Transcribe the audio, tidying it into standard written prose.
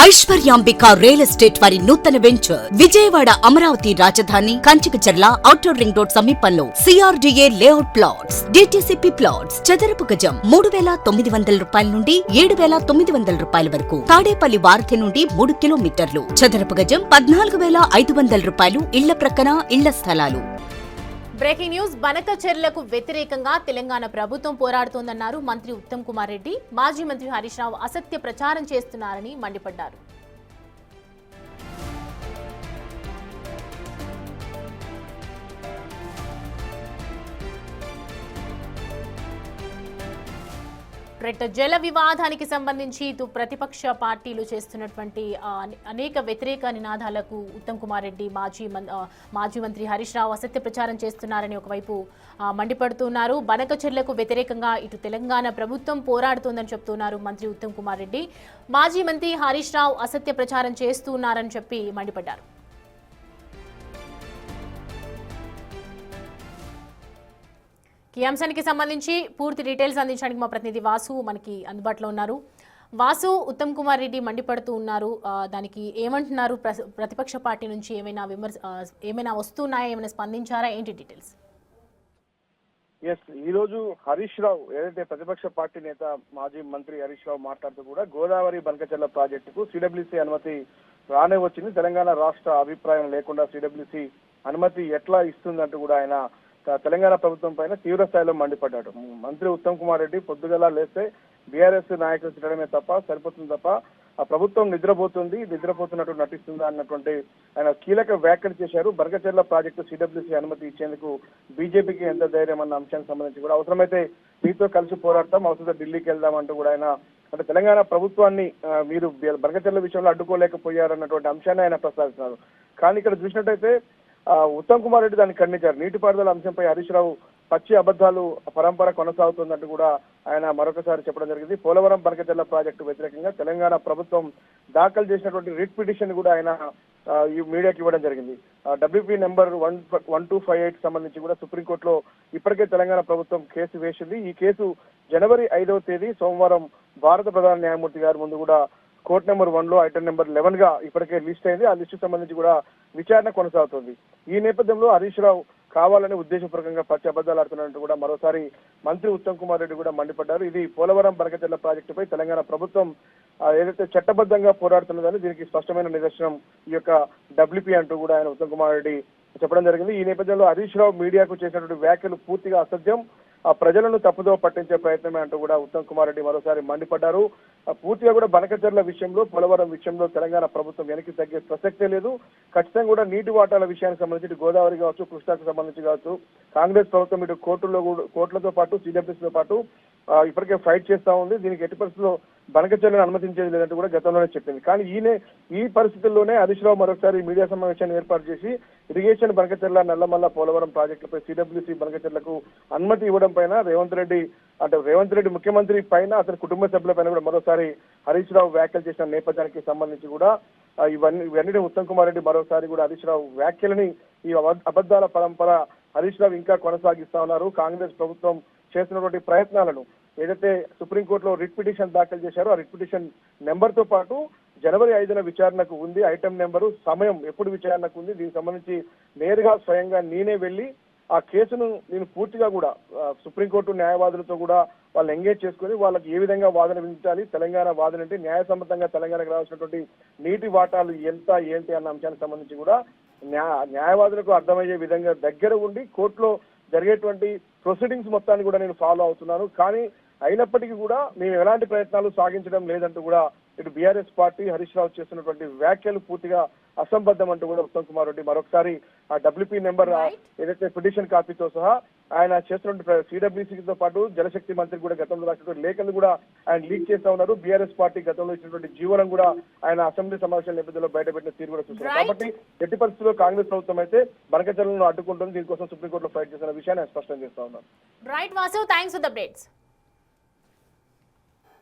Aishwaryambika real estate వారి నూతన venture Vijayawada Amaravati రాజధాని కంచికచర్ల ఔటర్ రింగ్ రోడ్ సమీపంలో CRDA layout plots DTCP plots చదరపు గజం 3,900 రూపాయల నుండి 7,900 రూపాయల వరకు తాడేపల్లి వారధి నుండి 3 కిలోమీటర్లు చదరపు గజం 14,500 రూపాయలు ఇళ్ల ప్రక్కన ఇళ్ల స్థలాలు. Breaking news. బనకచెర్లకు వ్యతిరేకంగా తెలంగాణ ప్రభుత్వం పోరాడుతోందన్నారు మంత్రి ఉత్తమ్ కుమార్ రెడ్డి. మాజీ మంత్రి హరీష్ రావు అసత్య ప్రచారం చేస్తున్నారని మండిపడ్డారు. జల వివాదానికి సంబంధించి ఇటు ప్రతిపక్ష పార్టీలు చేస్తున్నటువంటి అనేక వ్యతిరేక నినాదాలకు ఉత్తమ్ కుమార్ రెడ్డి మాజీ మంత్రి హరీష్ రావు అసత్య ప్రచారం చేస్తున్నారని ఒకవైపు మండిపడుతున్నారు. బనకచెర్లకు వ్యతిరేకంగా ఇటు తెలంగాణ ప్రభుత్వం పోరాడుతోందని చెప్తున్నారు మంత్రి ఉత్తమ్ కుమార్ రెడ్డి. మాజీ మంత్రి హరీష్ రావు అసత్య ప్రచారం చేస్తున్నారని చెప్పి మండిపడ్డారు. ఈ అంశానికి సంబంధించి పూర్తి డీటెయిల్స్ అందించడానికి మా ప్రతినిధి వాసు మనకి అందుబాటులో ఉన్నారు. వాసు, ఉత్తమ్ కుమార్ రెడ్డి మండిపడుతూ ఉన్నారు. దానికి ఏమంటున్నారు? ప్రతిపక్ష పార్టీ నుంచి ఏమైనా వస్తున్నాయా? ఏమైనా స్పందించారా? ఏంటి డీటెయిల్స్? ఈ రోజు హరీష్ రావు ఏదైతే ప్రతిపక్ష పార్టీ నేత మాజీ మంత్రి హరీష్ రావు మాట్లాడుతూ కూడా గోదావరి బనకచెర్ల ప్రాజెక్టుకు సిడబ్ల్యూసీ అనుమతి రానే వచ్చింది. తెలంగాణ రాష్ట్ర అభిప్రాయం లేకుండా సిడబ్ల్యూసీ అనుమతి ఎట్లా ఇస్తుందంటూ కూడా ఆయన తెలంగాణ ప్రభుత్వం పైన తీవ్ర స్థాయిలో మండిపడ్డాడు. మంత్రి ఉత్తమ్ కుమార్ రెడ్డి పొద్దుగల లేస్తే బీఆర్ఎస్ నాయకులు తినడమే తప్ప సరిపోతుంది తప్ప ఆ ప్రభుత్వం నిద్రపోతున్నట్టు నటిస్తుందా అన్నటువంటి ఆయన కీలక వ్యాఖ్యలు చేశారు. బనకచెర్ల ప్రాజెక్టు సిడబ్ల్యూసీ అనుమతి ఇచ్చేందుకు బీజేపీకి ఎంత ధైర్యం అన్న అంశానికి సంబంధించి కూడా అవసరమైతే మీతో కలిసి పోరాడతాం, అవసరం ఢిల్లీకి వెళ్దామంటూ కూడా ఆయన అంటే తెలంగాణ ప్రభుత్వాన్ని మీరు బనకచెర్ల విషయంలో అడ్డుకోలేకపోయారన్నటువంటి అంశాన్ని ఆయన ప్రస్తావిస్తున్నారు. కానీ ఇక్కడ చూసినట్టయితే ఉత్తమ్ కుమార్ రెడ్డి దాన్ని ఖండించారు. నీటిపారుదల అంశంపై హరీష్ రావు పచ్చి అబద్ధాలు పరంపర కొనసాగుతుందంటూ కూడా ఆయన మరొకసారి చెప్పడం జరిగింది. పోలవరం బనకచెర్ల ప్రాజెక్టు వ్యతిరేకంగా తెలంగాణ ప్రభుత్వం దాఖలు చేసినటువంటి రిట్ పిటిషన్ కూడా ఆయన ఈ మీడియాకి ఇవ్వడం జరిగింది. WP నెంబర్ 1258 సంబంధించి కూడా సుప్రీంకోర్టులో ఇప్పటికే తెలంగాణ ప్రభుత్వం కేసు వేసింది. ఈ కేసు జనవరి 5వ తేదీ సోమవారం భారత ప్రధాన న్యాయమూర్తి గారి ముందు కూడా కోర్టు నెంబర్ 1లో ఐటమ్ నెంబర్ 11 గా ఇప్పటికే లిస్ట్ అయింది. ఆ లిస్టు సంబంధించి కూడా విచారణ కొనసాగుతుంది. ఈ నేపథ్యంలో హరీష్ రావు కావాలని ఉద్దేశపూర్వకంగా పచ్చి అబద్ధాలు ఆడుతున్నట్టు కూడా మరోసారి మంత్రి ఉత్తమ్ కుమార్ రెడ్డి కూడా మండిపడ్డారు. ఇది పోలవరం బనకచెర్ల ప్రాజెక్టుపై తెలంగాణ ప్రభుత్వం ఏదైతే చట్టబద్ధంగా పోరాడుతున్నదని దీనికి స్పష్టమైన నిదర్శనం ఈ యొక్క WP అంటూ కూడా ఆయన ఉత్తమ్ కుమార్ రెడ్డి చెప్పడం జరిగింది. ఈ నేపథ్యంలో హరీష్ రావు మీడియాకు చేసినటువంటి వ్యాఖ్యలు పూర్తిగా అసత్యం, ప్రజలను తప్పుదో పట్టించే ప్రయత్నమే అంటూ కూడా ఉత్తమ్ కుమార్ రెడ్డి మరోసారి మండిపడ్డారు. పూర్తిగా కూడా బనకచెర్ల విషయంలో పోలవరం విషయంలో తెలంగాణ ప్రభుత్వం వెనక్కి తగ్గే ప్రసక్తే లేదు. ఖచ్చితంగా కూడా నీటి వాటాల విషయానికి సంబంధించి గోదావరి కావచ్చు, కృష్ణాకు సంబంధించి కావచ్చు కాంగ్రెస్ ప్రభుత్వం ఇటు కోర్టులతో పాటు సిడబ్ల్యూసీతో పాటు ఇప్పటికే ఫైట్ చేస్తా ఉంది. దీనికి ఎట్టి పరిస్థితుల్లో బనకచెర్లను అనుమతించేది లేదంటూ కూడా గతంలోనే చెప్పింది. కానీ ఈ పరిస్థితుల్లోనే హరీష్ రావు మరొకసారి మీడియా సమావేశాన్ని ఏర్పాటు చేసి ఇరిగేషన్ బనకచెర్ల, నల్లమల్ల, పోలవరం ప్రాజెక్టులపై సిడబ్ల్యూసీ బనకచెర్లకు అనుమతి ఇవ్వడం పైన రేవంత్ రెడ్డి ముఖ్యమంత్రి పైన అతని కుటుంబ సభ్యుల పైన కూడా మరోసారి హరీష్ రావు వ్యాఖ్యలు చేసిన నేపథ్యానికి సంబంధించి కూడా ఇవన్నీ ఉత్తమ్ కుమార్ రెడ్డి మరోసారి కూడా హరీష్ రావు వ్యాఖ్యలని ఈ అబద్ధాల పరంపర హరీష్ రావు ఇంకా కొనసాగిస్తా ఉన్నారు. కాంగ్రెస్ ప్రభుత్వం చేస్తున్నటువంటి ప్రయత్నాలను ఏదైతే సుప్రీంకోర్టులో రిట్ పిటిషన్ దాఖలు చేశారో ఆ రిట్ పిటిషన్ నెంబర్ తో పాటు జనవరి 5న విచారణకు ఉంది, ఐటమ్ నెంబరు, సమయం ఎప్పుడు విచారణకు ఉంది, దీనికి సంబంధించి నేరుగా స్వయంగా నేనే వెళ్లి ఆ కేసును నేను పూర్తిగా కూడా సుప్రీంకోర్టు న్యాయవాదులతో కూడా వాళ్ళు ఎంగేజ్ చేసుకుని వాళ్ళకి ఏ విధంగా వాదన విధించాలి, తెలంగాణ వాదన అంటే న్యాయసమ్మతంగా తెలంగాణకు రావాల్సినటువంటి నీటి వాటాలు ఎంత ఏంటి అన్న అంశానికి సంబంధించి కూడా న్యాయవాదులకు అర్థమయ్యే విధంగా దగ్గర ఉండి కోర్టులో జరిగేటువంటి ప్రొసీడింగ్స్ మొత్తాన్ని కూడా నేను ఫాలో అవుతున్నాను. కానీ అయినప్పటికీ కూడా మేము ఎలాంటి ప్రయత్నాలు సాగించడం లేదంటూ కూడా ఇటు బీఆర్ఎస్ పార్టీ హరీష్ రావు చేస్తున్నటువంటి వ్యాఖ్యలు పూర్తిగా అసంబద్ధం అంటూ కూడా ఉత్తమ్ కుమార్ రెడ్డి మరొకసారి ఆ WP నెంబర్ ఏదైతే పిటిషన్ కాపీతో సహా ఆయన చేస్తున్న సిడబ్ల్యూసీతో పాటు జలశక్తి మంత్రి కూడా గతంలో రాసినటువంటి లేఖలు కూడా ఆయన లీక్ చేస్తా ఉన్నారు. బీఆర్ఎస్ పార్టీ గతంలో ఇచ్చినటువంటి జీవనం కూడా ఆయన అసెంబ్లీ సమావేశాల నేపథ్యంలో బయటపెట్టిన తీరు కూడా చూస్తున్నారు. కాబట్టి ఎట్టి పరిస్థితుల్లో కాంగ్రెస్ ప్రభుత్వం అయితే బనకచెర్లను అడ్డుకుంటుంది, దీనికోసం సుప్రీంకోర్టులో ఫైట్ చేసిన విషయాన్ని స్పష్టం చేస్తా ఉన్నారు. Right Vasu, thanks for the updates.